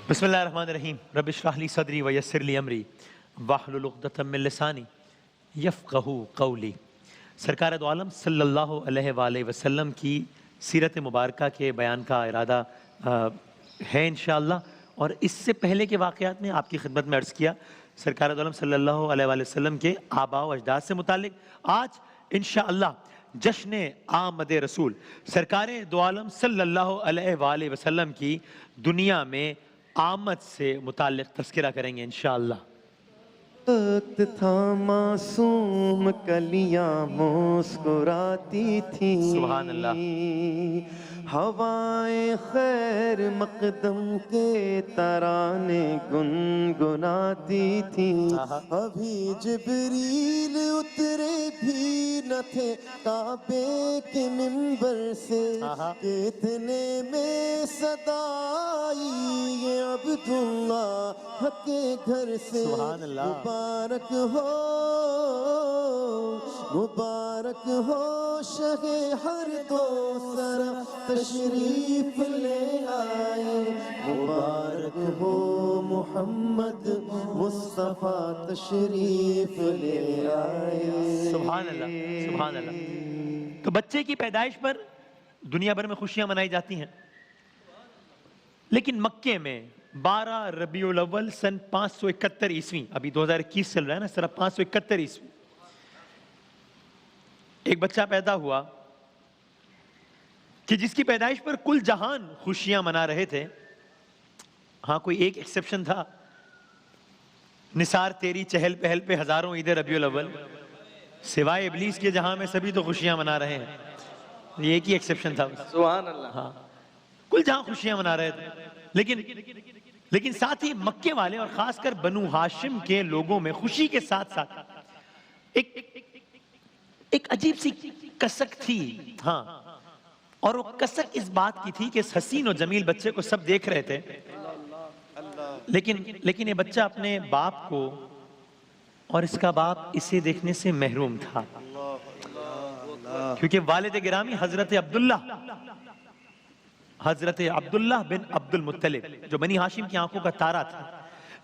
بسم اللہ الرحمن الرحیم رب اشرح لی صدری ویسر لی امری واحلل عقدۃ من لسانی یفقہوا قولی۔ سرکار دو عالم صلی اللہ علیہ وآلہ وسلم کی سیرت مبارکہ کے بیان کا ارادہ ہے انشاءاللہ، اور اس سے پہلے کے واقعات میں آپ کی خدمت میں عرض کیا سرکار دو عالم صلی اللہ علیہ وآلہ وسلم کے آباء و اجداد سے متعلق۔ آج انشاءاللہ جشن آمد رسول سرکار دو عالم صلی اللہ علیہ وآلہ وسلم کی دنیا میں آمد سے متعلق تذکرہ کریں گے انشاءاللہ۔ وقت تھا معصوم کلیاں مسکراتی تھیں، سبحان اللہ۔ ہوائیں خیر مقدم کے ترانے گنگناتی تھیں، ابھی جبریل اترے بھی نہ تھے کعبے کے منبر سے، اتنے میں صدا آئی یہ عبداللہ کے گھر سے، سبحان اللہ۔ مبارک ہو شہ ہر دو سرا تشریف لے آئے، مبارک ہو محمد مصطفیٰ تشریف لے آئے۔ سبحان اللہ، سبحان اللہ۔ تو بچے کی پیدائش پر دنیا بھر میں خوشیاں منائی جاتی ہیں، لیکن مکے میں 12 ربیع الاول سن 571 عیسوی، ابھی 2021 چل رہا ہے نا، سر 571 عیسوی، ایک بچہ پیدا ہوا کہ جس کی پیدائش پر کل جہان خوشیاں منا رہے تھے۔ ہاں کوئی ایک ایکسیپشن تھا، نثار تیری چہل پہل پہ ہزاروں عید ربیع الاول، سوائے ابلیس کے جہاں میں سبھی تو خوشیاں منا رہے ہیں، یہ ایک ہی ایکسیپشن تھا۔ سبحان اللہ۔ ہاں کل جہاں خوشیاں منا رہے تھے، لیکن ساتھ ہی مکے والے اور خاص کر بنو ہاشم کے لوگوں میں خوشی کے ساتھ ساتھ ایک عجیب سی کسک تھی۔ ہاں، اور وہ کسک اس بات کی تھی کہ اس حسین و جمیل بچے کو سب دیکھ رہے تھے، لیکن یہ بچہ اپنے باپ کو اور اس کا باپ اسے دیکھنے سے محروم تھا، کیونکہ والد گرامی حضرت عبداللہ بن عبد المطلب جو بنی ہاشم کی آنکھوں کا تارا تھا،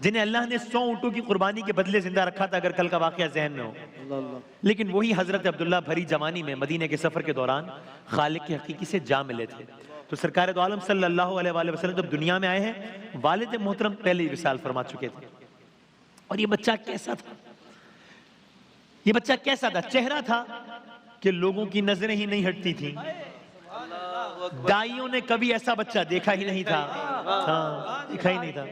جنہیں اللہ نے 100 اونٹوں کی قربانی کے بدلے زندہ رکھا تھا، اگر کل کا واقعہ ذہن میں ہو، لیکن وہی حضرت عبداللہ بھری جوانی میں مدینے کے سفر کے دوران خالق کے حقیقی سے جا ملے تھے۔ تو سرکار دو عالم صلی اللہ علیہ وآلہ وسلم جب دنیا میں آئے ہیں، والد محترم پہلے ہی وصال فرما چکے تھے، اور یہ بچہ کیسا تھا؟ یہ بچہ کیسا تھا؟ چہرہ تھا کہ لوگوں کی نظریں ہی نہیں ہٹتی تھیں، دائیوں نے کبھی ایسا بچہ دیکھا ہی نہیں تھا، ہاں دیکھا ہی نہیں تھا۔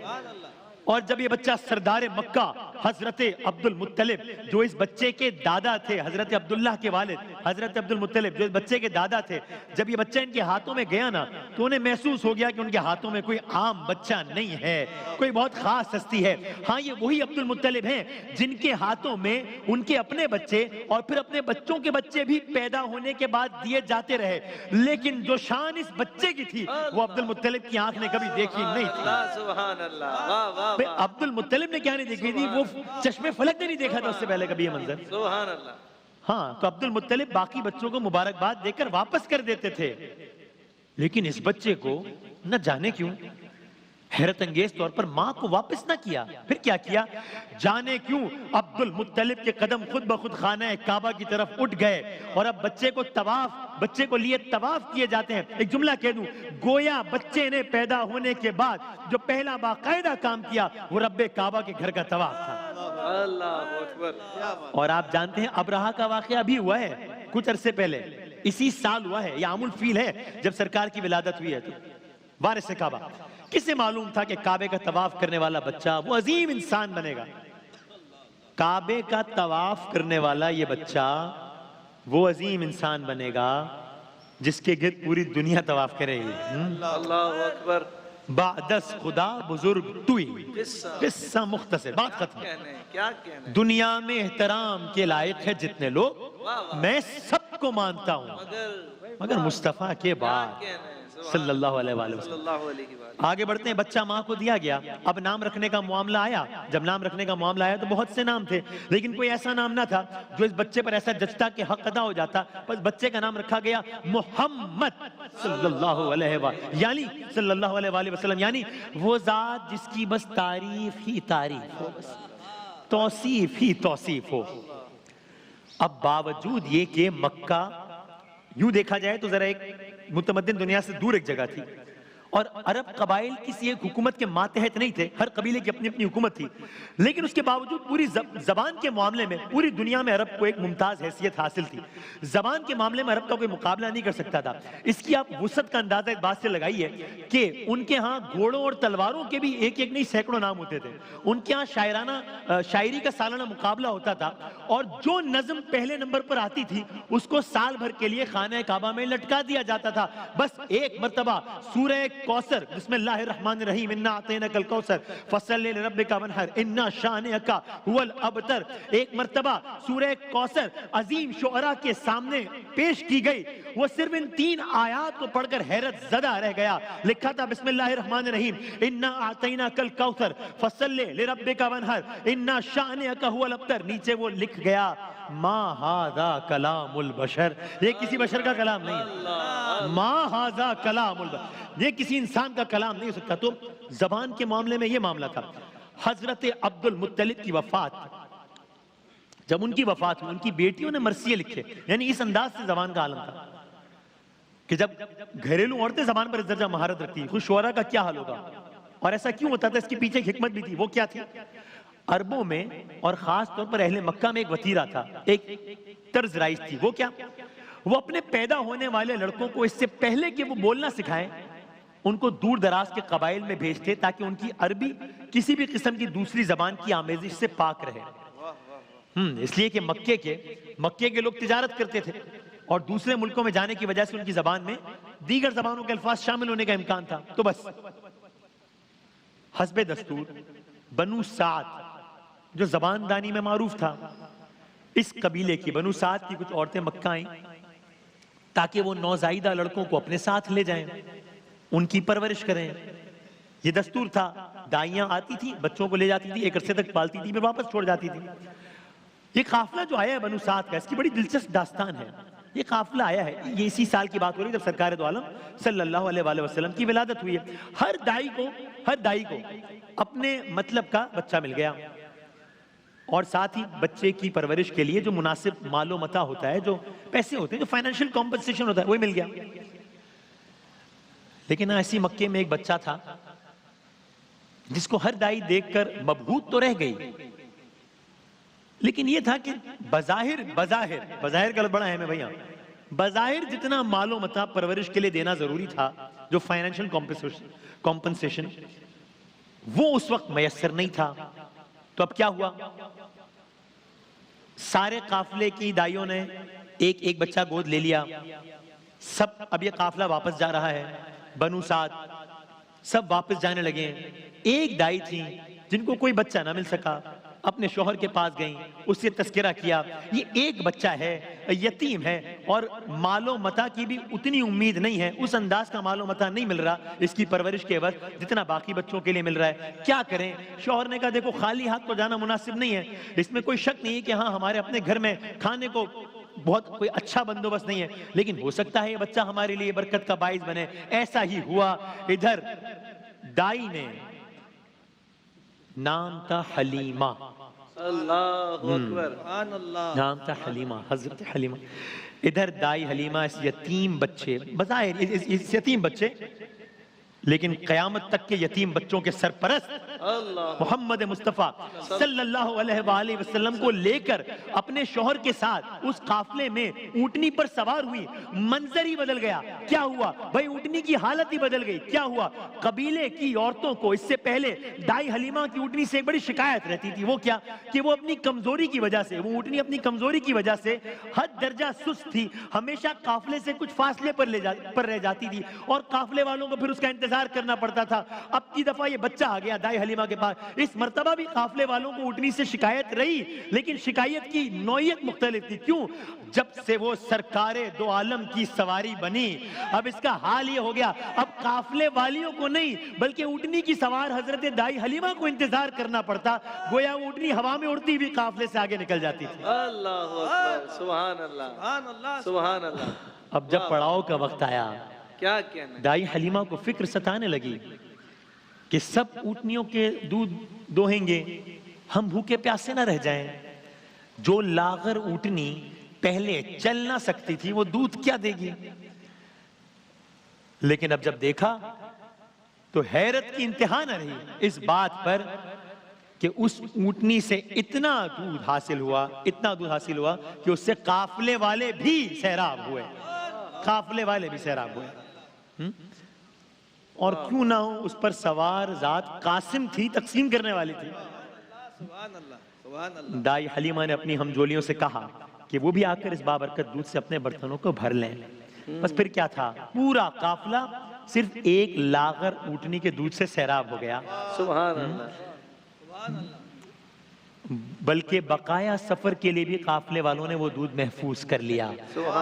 اور جب یہ بچہ سردار مکہ حضرت عبد المطلب جو اس بچے کے دادا تھے، حضرت عبداللہ کے والد حضرت عبد المطلب جو اس بچے کے دادا تھے، جب یہ بچہ ان کے ہاتھوں میں گیا نا، تو انہیں محسوس ہو گیا کہ ان کے ہاتھوں میں کوئی عام بچہ نہیں ہے، کوئی بہت خاص ہستی ہے۔ ہاں یہ وہی عبد المطلب ہیں جن کے ہاتھوں میں ان کے اپنے بچے اور پھر اپنے بچوں کے بچے بھی پیدا ہونے کے بعد دیے جاتے رہے، لیکن جو شان اس بچے کی تھی وہ عبد المطلب کی آنکھ نے کبھی دیکھی نہیں تھی۔ سبحان اللہ۔ عبد المطلب نے کیا نہیں دیکھی تھی؟ وہ چشمے فلک نے نہیں دیکھا تھا اس سے پہلے کبھی یہ منظر۔ سبحان اللہ۔ ہاں تو عبد المطلب باقی بچوں کو مبارکباد دے کر واپس کر دیتے تھے، لیکن اس بچے کو نہ جانے کیوں حیرت انگیز طور پر ماں کو واپس نہ کیا۔ پھر کیا کیا؟ جانے کیوں عبد المطلب کے قدم خود بخود خانہ کعبہ کی طرف اٹھ گئے، اور اب بچے کو لیے طواف کیے جاتے ہیں۔ ایک جملہ کہہ دوں، گویا بچے نے پیدا ہونے کے بعد جو پہلا باقاعدہ کام کیا وہ رب کعبہ کے گھر کا طواف تھا۔ اللہ اکبر۔ اور آپ جانتے ہیں ابرہہ کا واقعہ بھی ہوا ہے کچھ عرصے پہلے، اسی سال ہوا ہے، یہ عام الفیل ہے جب سرکار کی ولادت ہوئی ہے۔ تو وارث کعبہ، کسے معلوم تھا کہ کعبے کا طواف کرنے والا بچہ وہ عظیم انسان بنے گا؟ کعبے کا طواف کرنے والا یہ بچہ وہ عظیم انسان بنے گا جس کے گرد پوری دنیا طواف کرے گی۔ اللہ اکبر۔ بعدس خدا بزرگ توئی، قصہ مختصر، بات ختم۔ کیا کہنے؟ دنیا میں احترام کے لائق ہے جتنے لوگ، میں سب کو مانتا ہوں، مگر مصطفیٰ کے بعد صلی اللہ علیہ وآلہ وسلم۔ صلی اللہ علیہ وآلہ۔ آگے بڑھتے ہیں، بچہ ماں کو دیا گیا، اب نام رکھنے کا معاملہ آیا۔ جب نام رکھنے کا معاملہ آیا تو بہت سے نام تھے، لیکن کوئی ایسا نام نہ تھا جو اس بچے پر ایسا جچتا کہ حق ادا ہو جاتا، بس بچے کا نام رکھا گیا محمد صلی اللہ علیہ وآلہ، یعنی صلی اللہ علیہ وآلہ وسلم، یعنی وہ ذات جس کی بس تعریف ہی تعریف ہو، بس توصیف ہی توصیف ہو۔ اب باوجود یہ کہ مکہ یوں دیکھا جائے تو ذرا ایک متمدن دنیا سے دور ایک جگہ تھی، اور عرب قبائل کسی ایک حکومت کے ماتحت نہیں تھے، ہر قبیلے کی اپنی اپنی حکومت تھی، لیکن اس کے باوجود پوری زبان کے معاملے میں پوری دنیا میں عرب کو ایک ممتاز حیثیت حاصل تھی۔ زبان کے معاملے میں عرب کا کوئی مقابلہ نہیں کر سکتا تھا۔ اس کی آپ وسعت کا اندازہ اس بات سے لگائیے کہ ان کے ہاں گھوڑوں اور تلواروں کے بھی ایک ایک نہیں سینکڑوں نام ہوتے تھے۔ ان کے ہاں شاعری کا سالانہ مقابلہ ہوتا تھا، اور جو نظم پہلے نمبر پر آتی تھی اس کو سال بھر کے لیے خانہ کعبہ میں لٹکا دیا جاتا تھا۔ بس ایک مرتبہ سورہ کوثر، بسم اللہ الرحمن الرحیم، انا اعطیناک الکوثر فصلی لربک وانحر انا شانئک هو الابتر، ایک مرتبہ سورہ کوثر عظیم شعراء کے سامنے پیش کی گئی، وہ صرف ان 3 آیات کو پڑھ کر حیرت زدہ رہ گیا۔ لکھا تھا بسم اللہ الرحمن الرحیم انا اعطیناک الکوثر فصلی لربک وانحر انا شانئک هو الابتر، نیچے وہ لکھ گیا ما ھذا کلام البشر، یہ کسی بشر کا کلام نہیں، ما ھذا کلام البشر، یہ کسی انسان کا کلام نہیں ہو سکتا۔ تو زبان کے معاملے میں یہ معاملہ تھا۔ حضرت عبد المطلب کی وفات، جب ان کی وفات ہوئی، ان کی بیٹیوں نے مرثیے لکھے، یعنی اس انداز سے زبان کا عالم تھا کہ جب گھریلو عورتیں زبان پر اس درجہ مہارت رکھتی ہیں، خود شعراء کا کیا حال ہوگا؟ اور ایسا کیوں ہوتا تھا؟ اس کے پیچھے ایک حکمت بھی تھی، وہ کیا تھی؟ عربوں میں اور خاص طور پر اہل مکہ میں ایک وتیرہ تھا، ایک طرز رائج تھی، وہ کیا؟ وہ اپنے پیدا ہونے والے لڑکوں کو اس سے پہلے کہ وہ بولنا سکھائیں، ان کو دور دراز کے قبائل میں بھیجتے تاکہ ان کی عربی کسی بھی قسم کی دوسری زبان کی آمیزش سے پاک رہے۔ اس لیے کہ مکے کے لوگ تجارت کرتے تھے، اور دوسرے ملکوں میں جانے کی وجہ سے ان کی زبان میں دیگر زبانوں کے الفاظ شامل ہونے کا امکان تھا۔ تو بس حسب دستور بنو سعد، جو زبان دانی میں معروف تھا، اس قبیلے کی بنو سعد کی کچھ عورتیں مکہ آئیں تاکہ وہ نوزائیدہ لڑکوں کو اپنے ساتھ لے جائیں، ان کی پرورش کریں۔ یہ دستور تھا۔ دائیاں آتی تھی، بچوں کو لے جاتی تھی، ایک عرصے تک پالتی تھی، پھر واپس چھوڑ جاتی تھی۔ یہ قافلہ جو آیا ہے بنو سعد کا، اس کی بڑی دلچسپ داستان ہے۔ یہ قافلہ آیا ہے، یہ اسی سال کی بات ہو رہی ہے جب سرکار دو عالم صلی اللہ علیہ وآلہ وسلم کی ولادت ہوئی ہے۔ ہر دائی کو اپنے مطلب کا بچہ مل گیا، اور ساتھ ہی بچے کی پرورش کے لیے جو مناسب مال و متاع ہوتا ہے، جو پیسے ہوتے ہیں، جو فائنینشیل کمپنسیشن ہوتا ہے، وہ مل گیا۔ لیکن ایسی مکے میں ایک بچہ تھا جس کو ہر دائی دیکھ کر مبہوت تو رہ گئی، لیکن یہ تھا کہ بظاہر کا لفظ بڑا اہم ہے بھائیاں، بظاہر جتنا مال و متاع پرورش کے لیے دینا ضروری تھا، جو فائنینشیل کمپنسیشن، وہ اس وقت میسر نہیں تھا۔ تو اب کیا ہوا؟ سارے قافلے کی دائیوں نے ایک ایک بچہ گود لے لیا، سب اب یہ قافلہ واپس جا رہا ہے، بنو سعد سب واپس جانے لگے۔ ایک دائی تھی جن کو کوئی بچہ نہ مل سکا، اپنے شوہر کے پاس گئیں، اس سے تذکرہ کیا، یہ ایک بچہ ہے، یتیم ہے، اور مال و متاع کی بھی اتنی امید نہیں ہے، اس انداز کا مال و متاع نہیں مل رہا اس کی پرورش کے عوض جتنا باقی بچوں کے لیے مل رہا ہے، کیا کریں؟ شوہر نے کہا دیکھو خالی ہاتھ تو جانا مناسب نہیں ہے، اس میں کوئی شک نہیں ہے کہ ہاں ہمارے اپنے گھر میں کھانے کو بہت کوئی اچھا بندوبست نہیں ہے، لیکن ہو سکتا ہے یہ بچہ ہمارے لیے برکت کا باعث بنے۔ ایسا ہی ہوا۔ ادھر دائی نے، نام تھا حلیمہ، اللہ اکبر، نام تھا حلیمہ، حضرت حلیمہ۔ ادھر دائی حلیمہ اس یتیم بچے، بظاہر اس یتیم بچے، لیکن قیامت تک کے یتیم بچوں کے سرپرست محمد مصطفیٰ صلی اللہ علیہ وآلہ وسلم کو لے کر اپنے شوہر کے ساتھ اس قافلے میں اونٹنی پر سوار ہوئی۔ منظر ہی بدل گیا۔ کیا ہوا بھائی؟ اونٹنی کی حالت ہی بدل گئی۔ کیا ہوا؟ قبیلے کی عورتوں کو اس سے پہلے دائی حلیمہ کی اونٹنی سے ایک بڑی شکایت رہتی تھی، وہ کیا کہ وہ اپنی کمزوری کی وجہ سے، وہ اونٹنی اپنی کمزوری کی وجہ سے حد درجہ سست تھی، ہمیشہ قافلے سے کچھ فاصلے پر رہ جاتی تھی، اور قافلے والوں کو پھر اس کا انتظار انتظار کرنا پڑتا تھا. اب کی دفعہ یہ بچہ آ گیا دائی حلیمہ کے پاس. اس مرتبہ بھی قافلے والوں کو اونٹنی سے شکایت رہی, لیکن شکایت کی نوعیت مختلف تھی. کیوں؟ جب سے وہ سرکار دو عالم کی سواری بنی, اب اس کا حال یہ ہو گیا, اب قافلے والیوں کو نہیں بلکہ اونٹنی کی سوار حضرت دائی حلیمہ کو انتظار کرنا پڑتا. گویا اونٹنی ہوا میں اڑتی ہوئی قافلے سے آگے نکل جاتی تھی. اللہ اکبر, سبحان اللہ, سبحان اللہ. اب جب پڑاؤ کا وقت آیا, کیا کہنا, دائی حلیمہ کو فکر ستانے لگی کہ سب اونٹنیوں کے دودھ دوہیں گے, ہم بھوکے پیاسے نہ رہ جائیں. جو لاغر اونٹنی پہلے چل نہ سکتی تھی وہ دودھ کیا دے گی؟ لیکن اب جب دیکھا تو حیرت کی انتہا نہ رہی اس بات پر کہ اس اونٹنی سے اتنا دودھ حاصل ہوا کہ اس سے قافلے والے بھی سیراب ہوئے. قافلے والے بھی سیراب ہوئے. اور کیوں نہ ہو, اس پر سوار ذات قاسم تھی, تقسیم کرنے والی تھی. دائی حلیمہ نے اپنی ہمجولیوں سے کہا کہ وہ بھی آ کر اس بابرکت دودھ سے اپنے برتنوں کو بھر لیں. بس پھر کیا تھا, پورا قافلہ صرف ایک لاغر اونٹنی کے دودھ سے سیراب ہو گیا. سبحان اللہ. بلکہ بقایا سفر کے لیے بھی قافلے والوں نے وہ دودھ محفوظ کر لیا.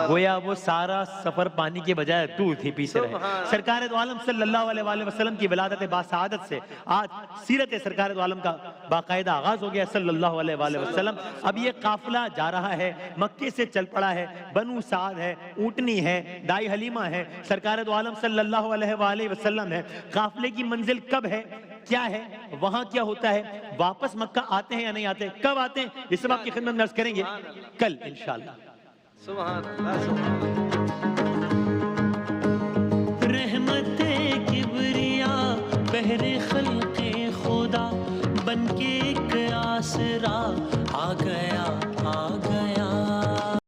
گویا وہ سارا سفر پانی کے بجائے دودھ ہی پی سے رہے. سرکار دو عالم صلی اللہ علیہ وآلہ وسلم کی ولادت باسعادت سے آج سیرت سرکار دو عالم کا باقاعدہ آغاز ہو گیا صلی اللہ علیہ وآلہ وسلم. اب یہ قافلہ جا رہا ہے, مکے سے چل پڑا ہے, بنو سعد ہے, اونٹنی ہے, دائی حلیمہ ہے, سرکار دو عالم صلی اللہ علیہ وآلہ وسلم ہے. قافلے کی منزل کب ہے, کیا ہے, وہاں کیا ہوتا ہے, واپس مکہ آتے ہیں یا نہیں آتے, کب آتے ہیں, یہ سب آپ کی خدمت میں عرض کریں گے کل انشاءاللہ. سبحان اللہ, سبحان اللہ.